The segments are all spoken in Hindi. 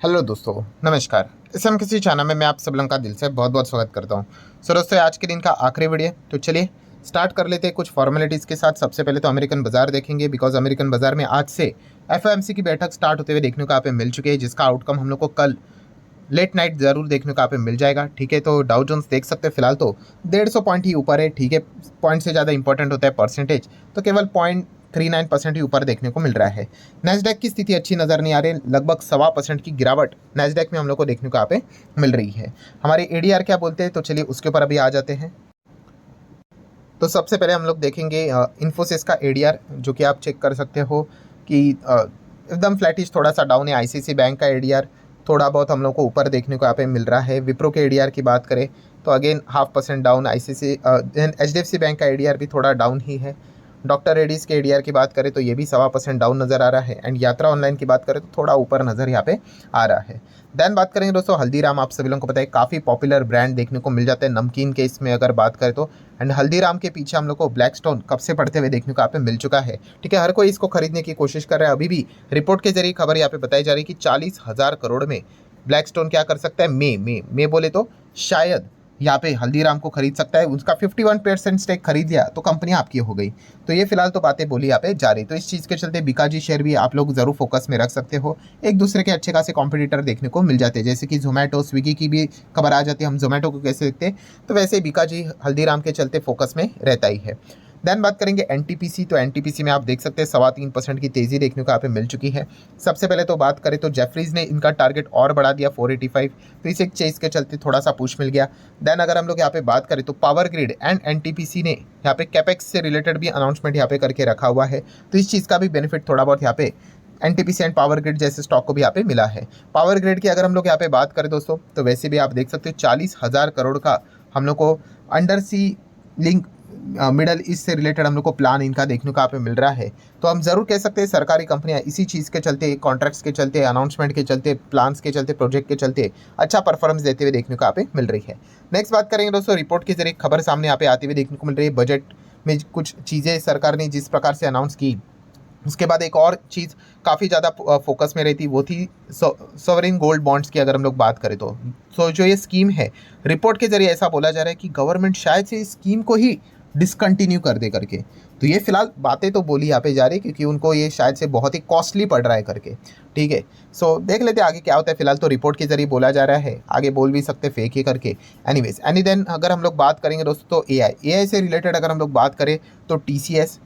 हेलो दोस्तों, नमस्कार। इस हम किसी चैनल में मैं आप सब लोगों का दिल से बहुत बहुत स्वागत करता हूं। सो दोस्तों, आज के दिन का आखिरी वीडियो, तो चलिए स्टार्ट कर लेते हैं कुछ फॉर्मेलिटीज़ के साथ। सबसे पहले तो अमेरिकन बाजार देखेंगे, बिकॉज अमेरिकन बाजार में आज से एफओएमसी की बैठक स्टार्ट होते हुए देखने को यहाँ पे मिल चुकी है, जिसका आउटकम हम लोग को कल लेट नाइट जरूर देखने को यहाँ पे मिल जाएगा। ठीक है, तो डाउ जोन्स देख सकते हैं फिलहाल तो 150 पॉइंट ही ऊपर है। ठीक है, पॉइंट से ज़्यादा इंपॉर्टेंट होता है परसेंटेज, तो केवल 0.39% ही ऊपर देखने को मिल रहा है। नैस्डैक की स्थिति अच्छी नज़र नहीं आ रही, लगभग 1.25% की गिरावट नैस्डैक में हम लोग को देखने को यहाँ पे मिल रही है। हमारे एडीआर क्या बोलते हैं, तो चलिए उसके ऊपर अभी आ जाते हैं। तो सबसे पहले हम लोग देखेंगे इन्फोसिस का एडीआर, जो कि आप चेक कर सकते हो कि एकदम फ्लैटिश, थोड़ा सा डाउन है। आईसीसी बैंक का एडीआर थोड़ा बहुत हम लोग को ऊपर देखने को यहाँ पे मिल रहा है। विप्रो के एडीआर की बात करें तो again 0.5% down. ICC HDFC bank का एडीआर भी थोड़ा डाउन ही है। डॉक्टर रेड्डीज़ के एडीआर की बात करें तो ये भी 1.25% डाउन नज़र आ रहा है। एंड यात्रा ऑनलाइन की बात करें तो थोड़ा ऊपर नज़र यहाँ पे आ रहा है। देन बात करेंगे दोस्तों हल्दीराम, आप सभी लोगों को पता है काफ़ी पॉपुलर ब्रांड देखने को मिल जाता है नमकीन के इसमें अगर बात करें तो। एंड हल्दीराम के पीछे हम लोग को ब्लैक स्टोन कब से पड़ते हुए देखने को यहाँ पे मिल चुका है। ठीक है, हर कोई इसको खरीदने की कोशिश कर रहा है। अभी भी रिपोर्ट के जरिए खबर यहाँ पे बताई जा रही है कि 40,000 करोड़ में ब्लैक स्टोन क्या कर सकता है, मे बोले तो शायद यहाँ पे हल्दीराम को खरीद सकता है। उसका 51% स्टेक खरीद लिया तो कंपनी आपकी हो गई। तो ये फिलहाल तो बातें बोली यहाँ पे जा रही। तो इस चीज़ के चलते बीकाजी शेयर भी आप लोग जरूर फोकस में रख सकते हो। एक दूसरे के अच्छे खासे कॉम्पिटिटर देखने को मिल जाते हैं, जैसे कि जोमेटो स्विगी की भी खबर आ जाती है। हम जोमेटो को कैसे देखते हैं, तो वैसे बीकाजी हल्दीराम के चलते फोकस में रहता ही है। देन बात करेंगे एनटीपीसी, तो एनटीपीसी में आप देख सकते हैं 3.25% की तेज़ी देखने को यहाँ पे मिल चुकी है। सबसे पहले तो बात करें तो जेफरीज ने इनका टारगेट और बढ़ा दिया 485, तो इस एक चीज़ के चलते थोड़ा सा पुश मिल गया। देन अगर हम लोग यहाँ पे बात करें तो पावर ग्रिड एंड एनटीपीसी ने यहाँ पे कैपेक्स से रिलेटेड भी अनाउंसमेंट यहाँ पे करके रखा हुआ है, तो इस चीज़ का भी बेनिफिट थोड़ा बहुत यहाँ पे एनटीपीसी एंड पावर ग्रिड जैसे स्टॉक को भी यहाँ पे मिला है। पावर ग्रिड की अगर हम लोग यहाँ पे बात करें दोस्तों, तो वैसे भी आप देख सकते हो 40,000 करोड़ का हम लोग को अंडर सी लिंक मिडल ईस्ट से रिलेटेड हम लोग को प्लान इनका देखने को यहाँ पे मिल रहा है। तो हम जरूर कह सकते हैं सरकारी कंपनियां इसी चीज़ के चलते, कॉन्ट्रैक्ट्स के चलते, अनाउंसमेंट के चलते, प्लान्स के चलते, प्रोजेक्ट के चलते अच्छा परफॉर्मेंस देते हुए देखने को यहाँ पे मिल रही है। नेक्स्ट बात करेंगे दोस्तों, रिपोर्ट के जरिए खबर सामने यहाँ पे आती हुई देखने को मिल रही है। बजट में कुछ चीज़ें सरकार ने जिस प्रकार से अनाउंस की, उसके बाद एक और चीज़ काफ़ी ज़्यादा फोकस में रहती, वो थी सॉवरेन गोल्ड बॉन्ड्स की। अगर हम लोग बात करें तो जो ये स्कीम है, रिपोर्ट के जरिए ऐसा बोला जा रहा है कि गवर्नमेंट शायद से इस स्कीम को ही डिसकंटिन्यू कर दे करके। तो ये फिलहाल बातें तो बोली यहाँ पे जा रही है, क्योंकि उनको ये शायद से बहुत ही कॉस्टली पड़ रहा है करके। ठीक है, सो देख लेते हैं आगे क्या होता है। फिलहाल तो रिपोर्ट के जरिए बोला जा रहा है, आगे बोल भी सकते फेक ही करके। एनीवेज देन अगर हम लोग बात करेंगे दोस्तों तो एआई से रिलेटेड अगर हम लोग बात करें तो टीसीएस,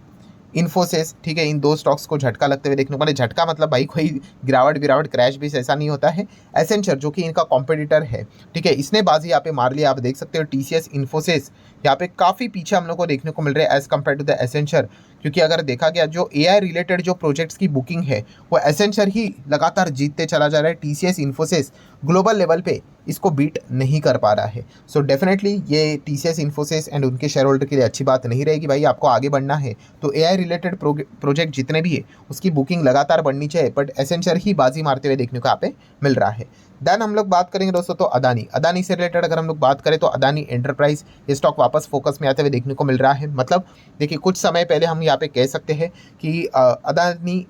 इन्फोसिस, ठीक है, इन दो स्टॉक्स को झटका लगते हुए देखने को मिले। झटका मतलब भाई कोई गिरावट क्रैश भी ऐसा नहीं होता है। एसेंचर जो कि इनका कॉम्पिटिटर है, ठीक है, इसने बाजी यहाँ पे मार लिया। आप देख सकते हो टीसीएस, इन्फोसिस यहाँ पे काफ़ी पीछे हम लोग को देखने को मिल रहा है as compared to the Accenture. क्योंकि अगर देखा गया जो एआई रिलेटेड जो प्रोजेक्ट्स की बुकिंग है, वो एसेंचर ही लगातार जीतते चला जा रहा है। टीसीएस, इन्फोसिस ग्लोबल लेवल पे इसको बीट नहीं कर पा रहा है। सो डेफिनेटली ये टीसीएस, इन्फोसिस एंड उनके शेयर होल्डर के लिए अच्छी बात नहीं रहेगी। भाई आपको आगे बढ़ना है तो एआई रिलेटेड प्रोजेक्ट जितने भी है उसकी बुकिंग लगातार बढ़नी चाहिए, बट एसेंचर ही बाजी मारते हुए देखने को यहाँ पे मिल रहा है। देन हम लोग बात करेंगे दोस्तों तो अदानी से रिलेटेड अगर हम लोग बात करें तो अदानी एंटरप्राइज, ये स्टॉक वापस फोकस में आते हुए देखने को मिल रहा है। मतलब देखिए, कुछ समय पहले हम यहाँ पे कह सकते हैं कि अदानी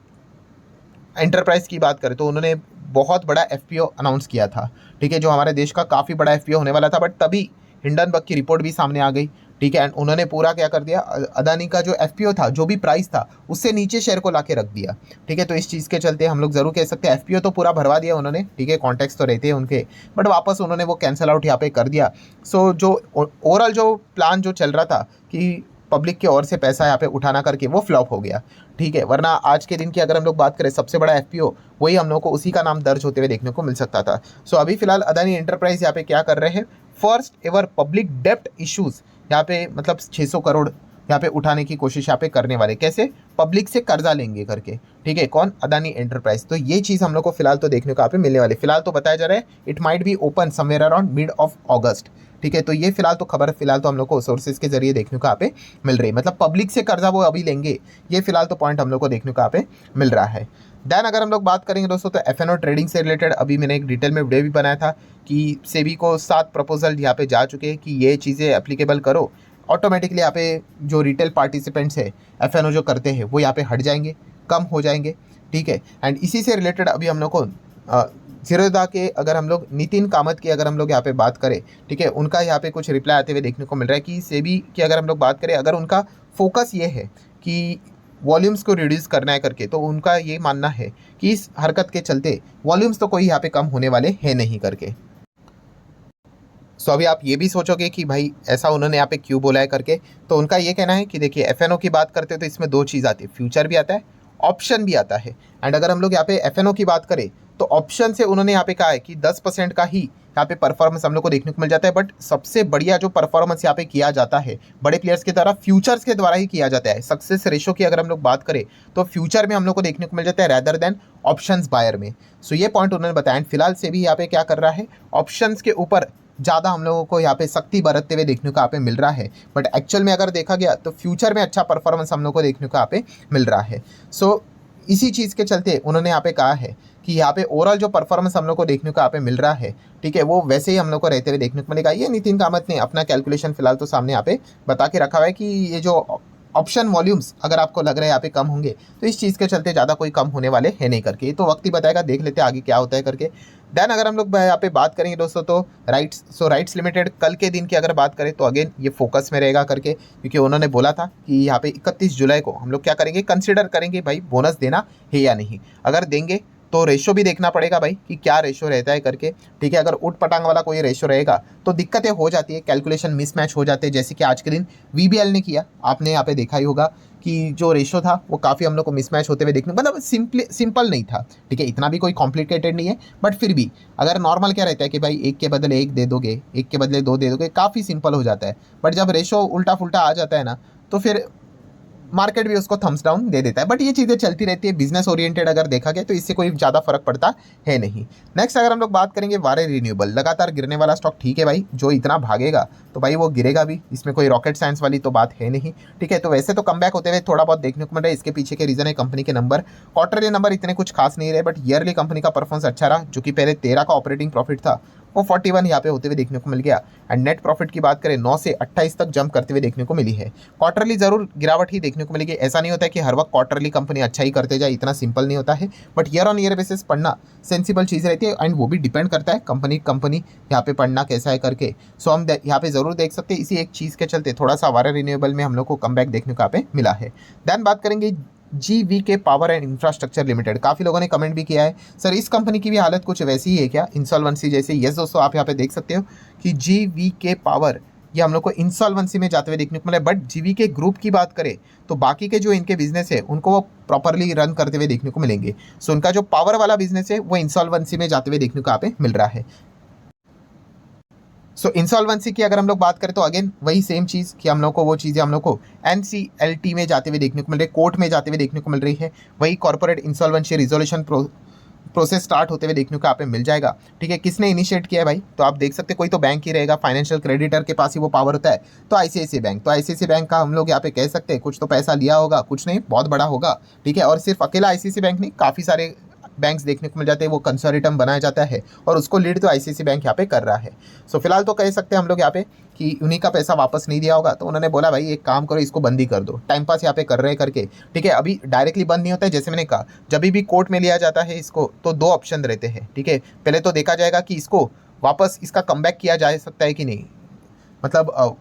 एंटरप्राइज की बात करें तो उन्होंने बहुत बड़ा एफपीओ अनाउंस किया था। ठीक है, जो हमारे देश का काफ़ी बड़ा एफपीओ होने वाला था, बट तभी हिंडनबर्ग की रिपोर्ट भी सामने आ गई। ठीक है, एंड उन्होंने पूरा क्या कर दिया, अदानी का जो एफपीओ था, जो भी प्राइस था, उससे नीचे शेयर को लाके रख दिया। ठीक है, तो इस चीज़ के चलते हम लोग जरूर कह सकते हैं एफपीओ तो पूरा भरवा दिया उन्होंने। ठीक है, कॉन्टेक्स्ट तो रहते हैं उनके, बट वापस उन्होंने वो कैंसिल आउट यहाँ पे कर दिया। सो जो ओवरऑल जो प्लान जो चल रहा था कि पब्लिक की ओर से पैसा यहाँ पे उठाना करके, वो फ्लॉप हो गया। ठीक है, वरना आज के दिन की अगर हम लोग बात करें सबसे बड़ा एफपीओ, वही हम लोग को उसी का नाम दर्ज होते हुए देखने को मिल सकता था। सो अभी फिलहाल अदानी एंटरप्राइज यहाँ पे क्या कर रहे हैं, फर्स्ट एवर पब्लिक डेप्ट इश्यूज यहाँ पे, मतलब 600 करोड़ यहाँ पे उठाने की कोशिश यहाँ पे करने वाले। कैसे, पब्लिक से कर्जा लेंगे करके। ठीक है, कौन, अदानी एंटरप्राइज। तो ये चीज़ हम लोग को फिलहाल तो देखने को यहाँ पे मिलने वाली। फिलहाल तो बताया जा रहा है it might be open somewhere around mid of अगस्त। ठीक है, तो ये फिलहाल तो खबर फिलहाल तो हम लोग को सोर्सेज के जरिए देखने को यहाँ पे मिल रही है। मतलब पब्लिक से कर्जा वो अभी लेंगे, ये फिलहाल तो पॉइंट हम लोग को देखने को यहाँ पे मिल रहा है। देन अगर हम लोग बात करेंगे दोस्तों तो एफएनओ ट्रेडिंग से रिलेटेड अभी मैंने एक डिटेल में वीडियो भी बनाया था कि सेबी को 7 प्रपोजल यहाँ पे जा चुके हैं कि ये चीज़ें एप्लीकेबल करो, ऑटोमेटिकली यहाँ पे जो रिटेल पार्टिसिपेंट्स है एफएनओ जो करते हैं वो यहाँ पे हट जाएंगे, कम हो जाएंगे। ठीक है, एंड इसी से रिलेटेड अभी हम लोग को जीरोधा के अगर हम लोग नितिन कामत की अगर हम लोग यहाँ पे बात करें, ठीक है, उनका यहाँ पे कुछ रिप्लाई आते हुए देखने को मिल रहा है कि सेबी की अगर हम लोग बात करें, अगर उनका फोकस ये है कि वॉल्यूम्स को रिड्यूस करना है करके, तो उनका ये मानना है कि इस हरकत के चलते वॉल्यूम्स तो कोई यहाँ पे कम होने वाले हैं नहीं करके। सो अभी आप ये भी सोचोगे कि भाई ऐसा उन्होंने यहाँ पे क्यों बोला है करके, तो उनका ये कहना है कि देखिए एफएनओ की बात करते हैं तो इसमें दो चीज़ आती है, फ्यूचर भी आता है, ऑप्शन भी आता है। एंड अगर हम लोग यहाँ पे एफएनओ की बात करें तो ऑप्शन से उन्होंने यहाँ पे कहा है कि 10% का ही यहाँ पे परफॉर्मेंस हम लोग को देखने को मिल जाता है, बट सबसे बढ़िया जो परफॉर्मेंस यहाँ पे किया जाता है बड़े प्लेयर्स के द्वारा फ्यूचर्स के द्वारा ही किया जाता है। सक्सेस रेशो की अगर हम लोग बात करें तो फ्यूचर में हम लोग को देखने को मिल जाता है रैदर देन ऑप्शंस बायर में। सो ये पॉइंट उन्होंने बताया। फिलहाल से भी यहाँ पे क्या कर रहा है, ऑप्शंस के ऊपर ज़्यादा हम लोगों को यहाँ पे सख्ती बरतते हुए देखने को यहाँ पे मिल रहा है, बट एक्चुअल में अगर देखा गया तो फ्यूचर में अच्छा परफॉर्मेंस हम लोग को देखने को यहाँ पे मिल रहा है। सो इसी चीज़ के चलते उन्होंने यहाँ पे कहा है कि यहाँ पे ओवरऑल जो परफॉर्मेंस हम लोग को देखने को यहाँ पे मिल रहा है, ठीक है, वो वैसे ही हम लोग को रहते हुए देखने को मिलेगा। ये नितिन कामत ने अपना कैलकुलेशन फिलहाल तो सामने यहाँ पे बता के रखा हुआ है कि ये जो ऑप्शन वॉल्यूम्स अगर आपको लग रहा है यहाँ पे कम होंगे तो इस चीज़ के चलते ज़्यादा कोई कम होने वाले हैं नहीं करके। ये तो वक्त ही बताएगा, देख लेते हैं आगे क्या होता है करके। देन अगर हम लोग यहाँ पे बात करेंगे दोस्तों तो राइट्स लिमिटेड कल के दिन की अगर बात करें तो अगेन ये फोकस में रहेगा करके, क्योंकि उन्होंने बोला था कि यहाँ पे 31 जुलाई को हम लोग क्या करेंगे, कंसिडर करेंगे भाई बोनस देना है या नहीं। अगर देंगे तो रेशो भी देखना पड़ेगा भाई कि क्या रेशो रहता है करके, ठीक है। अगर उठ पटांग वाला कोई रेशो रहेगा तो दिक्कतें हो जाती है, कैलकुलेशन मिसमैच हो जाते हैं, जैसे कि आज के दिन वीबीएल ने किया। आपने यहाँ पे देखा ही होगा कि जो रेशो था वो काफ़ी हम लोग को मिसमैच होते हुए देखने, मतलब सिंपल नहीं था, ठीक है, इतना भी कोई कॉम्प्लिकेटेड नहीं है, बट फिर भी अगर नॉर्मल क्या रहता है कि भाई एक के बदले एक दे दोगे, एक के बदले दो दे दोगे, काफ़ी सिंपल हो जाता है। बट जब रेशो उल्टा फुल्टा आ जाता है ना तो फिर मार्केट भी उसको थम्स डाउन दे देता है। बट ये चीज़ें चलती रहती है, बिजनेस ओरिएंटेड अगर देखा गया तो इससे कोई ज़्यादा फर्क पड़ता है नहीं। नेक्स्ट अगर हम लोग बात करेंगे वारे रिन्यूएबल, लगातार गिरने वाला स्टॉक, ठीक है भाई, जो इतना भागेगा तो भाई वो गिरेगा भी, इसमें कोई रॉकेट साइंस वाली तो बात है नहीं, ठीक है। तो वैसे तो कमबैक होते हुए थोड़ा बहुत देखने को मिल रहा है। इसके पीछे के रीजन है कंपनी के नंबर, क्वार्टरली नंबर इतने कुछ खास नहीं रहे, बट ईयरली कंपनी का परफॉर्मेंस अच्छा रहा, जो कि पहले 13 का ऑपरेटिंग प्रॉफिट था वो 41 यहाँ पे होते हुए देखने को मिल गया। एंड नेट प्रॉफिट की बात करें 9 से 28 तक जंप करते हुए देखने को मिली है। क्वार्टरली जरूर गिरावट ही देखने को मिलेगी, ऐसा नहीं होता है कि हर वक्त क्वार्टरली कंपनी अच्छा ही करते जाए, इतना सिंपल नहीं होता है, but year on year basis पढ़ना सेंसिबल चीज़ रहती है। एंड वो भी डिपेंड करता है कंपनी यहाँ पे पढ़ना कैसा है करके। सो हम यहाँ पे जरूर देख सकते हैं, इसी एक चीज़ के चलते थोड़ा सा वारा रिन्यूएबल में हम लोग को कमबैक देखने को यहाँ पे मिला है। देन बात करेंगे GVK power and infrastructure limited. काफ़ी लोगों ने कमेंट भी किया है सर इस कंपनी की भी हालत कुछ वैसी ही है क्या, इंसॉल्वेंसी जैसे। यस दोस्तों, आप यहाँ पे देख सकते हो कि GVK पावर ये हम लोग को इंसॉल्वेंसी में जाते हुए देखने को मिला है। बट GVK ग्रुप की बात करें तो बाकी के जो इनके बिजनेस है उनको वो प्रॉपरली रन करते हुए देखने को मिलेंगे। सो उनका जो पावर वाला बिजनेस है वो इंसॉल्वेंसी में जाते हुए देखने को यहाँ पे मिल रहा है। सो इंसॉल्वेंसी की अगर हम लोग बात करें तो अगेन वही सेम चीज़ कि हम लोग को वो चीज़ें हम लोग को NCLT में जाते हुए देखने को मिल रही है, कोर्ट में जाते हुए देखने को मिल रही है। वही corporate insolvency resolution process start होते हुए देखने को यहाँ पे मिल जाएगा, ठीक है। किसने इनिशिएट किया है भाई, तो आप देख सकते हैं कोई तो बैंक ही रहेगा, फाइनेंशियल क्रेडिटर के पास ही वो पावर होता है, तो ICICI बैंक। तो ICICI बैंक का हम लोग यहाँ पे कह सकते हैं कुछ तो पैसा लिया होगा, कुछ नहीं बहुत बड़ा होगा, ठीक है। और सिर्फ अकेला ICICI बैंक नहीं, काफ़ी सारे बैंक्स देखने को मिल जाते हैं, वो कंसोर्टियम बनाया जाता है और उसको लीड तो ICICI बैंक यहाँ पे कर रहा है। सो फिलहाल तो कह सकते हैं हम लोग यहाँ पे कि उन्हीं का पैसा वापस नहीं दिया होगा, तो उन्होंने बोला भाई एक काम करो इसको बंद ही कर दो, टाइम पास यहाँ पे कर रहे करके, ठीक है। अभी डायरेक्टली बंद नहीं होता है, जैसे मैंने कहा जब भी कोर्ट में लिया जाता है इसको तो दो ऑप्शन रहते हैं, ठीक है। पहले तो देखा जाएगा कि इसको वापस इसका कमबैक किया जा सकता है कि नहीं, मतलब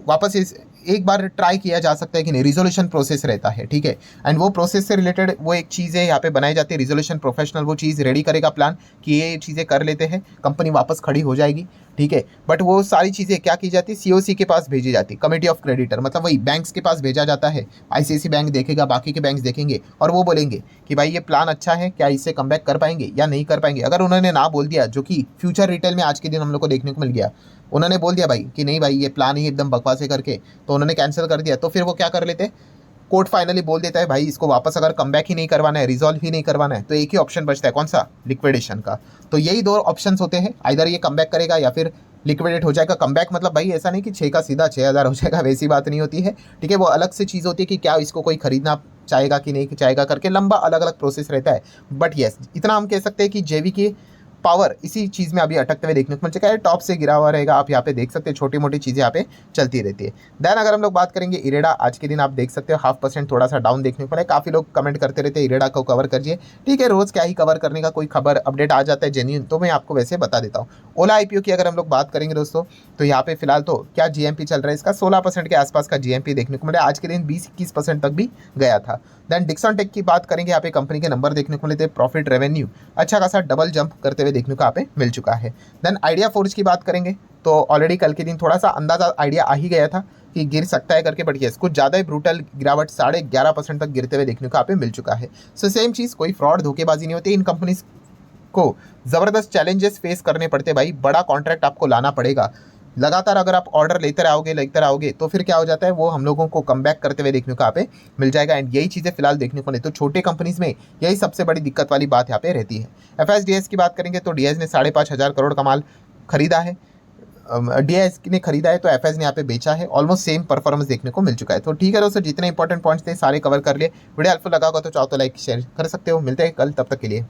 वापस इस एक बार ट्राई किया जा सकता है कि नहीं, रिजोल्यूशन प्रोसेस रहता है, ठीक है। एंड वो प्रोसेस से रिलेटेड वो एक चीज़ है यहाँ पे बनाई जाती है, रिजोल्यूशन प्रोफेशनल वो चीज़ रेडी करेगा प्लान कि ये चीज़ें कर लेते हैं, कंपनी वापस खड़ी हो जाएगी, ठीक है। बट वो सारी चीज़ें क्या की जाती है, COC के पास भेजी जाती है, कमेटी ऑफ क्रेडिटर, मतलब वही बैंक्स के पास भेजा जाता है। ICICI बैंक देखेगा, बाकी के बैंक्स देखेंगे और वो बोलेंगे कि भाई ये प्लान अच्छा है, क्या इससे कमबैक कर पाएंगे या नहीं कर पाएंगे। अगर उन्होंने ना बोल दिया, जो कि फ्यूचर रिटेल में आज के दिन हम लोग को देखने को मिल गया, उन्होंने बोल दिया भाई कि नहीं भाई ये प्लान ही एकदम बकवास है करके, तो उन्होंने कैंसिल कर दिया, तो फिर वो क्या कर लेते, कोर्ट फाइनली बोल देता है भाई इसको वापस अगर कमबैक ही नहीं करवाना है, रिजॉल्व ही नहीं करवाना है, तो एक ही ऑप्शन बचता है, कौन सा, लिक्विडेशन का। तो यही दो ऑप्शंस होते हैं, आइदर ये कमबैक करेगा या फिर लिक्विडेट हो जाएगा। कमबैक मतलब भाई ऐसा नहीं कि 6 का सीधा 6000 हो जाएगा, वैसी बात नहीं होती है, ठीक है। वो अलग से चीज़ होती है कि क्या इसको कोई खरीदना चाहेगा कि नहीं चाहेगा करके, लंबा अलग अलग प्रोसेस रहता है। बट येस, इतना हम कह सकते हैं कि JVK पावर इसी चीज़ में अभी अटकते हुए देखने को मिल चुका है, टॉप से गिरा हुआ रहेगा। आप यहाँ पे देख सकते हैं छोटी मोटी चीज़ें यहाँ पे चलती रहती है। देन अगर हम लोग बात करेंगे इरेडा, आज के दिन आप देख सकते हो 0.5% थोड़ा सा डाउन देखने को मिला है। काफ़ी लोग कमेंट करते रहते हैं इरेडा को कवर करिए, ठीक है, रोज़ क्या ही कवर करने का, कोई खबर अपडेट आ जाता है जेन्युइन तो मैं आपको वैसे बता देता हूँ। ओला IPO की अगर हम लोग बात करेंगे दोस्तों, तो यहाँ पे फिलहाल तो क्या GMP चल रहा है इसका, 16% के आसपास का GMP देखने को मिला। आज के दिन 20-21% तक भी गया था। देन डिक्सन टेक की बात करेंगे, यहाँ पे कंपनी के नंबर देखने को मिलते हैं, प्रॉफिट रेवेन्यू अच्छा खासा डबल जंप करते हुए देखने को यहाँ पे मिल चुका है। देन आइडिया फोर्ज की बात करेंगे तो ऑलरेडी कल के दिन थोड़ा सा अंदाजा आइडिया आ ही गया था कि गिर सकता है करके, बट यस कुछ ज़्यादा ही ब्रूटल गिरावट 11.5% तक गिरते हुए देखने को यहाँ पे मिल चुका है। सो सेम चीज़, कोई फ्रॉड धोखेबाजी नहीं होती, इन कंपनीज को ज़बरदस्त चैलेंजेस फेस करने पड़ते भाई, बड़ा कॉन्ट्रैक्ट आपको लाना पड़ेगा। लगातार अगर आप ऑर्डर लेते रहोगे तो फिर क्या हो जाता है, वो हम लोगों को कम बैक करते हुए देखने को यहाँ पे मिल जाएगा। एंड यही चीज़ें फिलहाल देखने को नहीं, तो छोटे कंपनीज में यही सबसे बड़ी दिक्कत वाली बात यहाँ पे रहती है। FSDS की बात करेंगे तो DIS ने 5,500 करोड़ का माल खरीदा है, DIS ने खरीदा है तो FS ने यहाँ पे बेचा है। ऑलमोस्ट सेम परफॉर्मेंस देखने को मिल चुका है। तो ठीक है दोस्तों, जितने इंपॉर्टेंट पॉइंट्स थे सारे कवर कर लिए। वीडियो हेल्पफुल लगा होगा तो चाहो तो लाइक शेयर कर सकते हो। मिलते हैं कल, तब तक के लिए।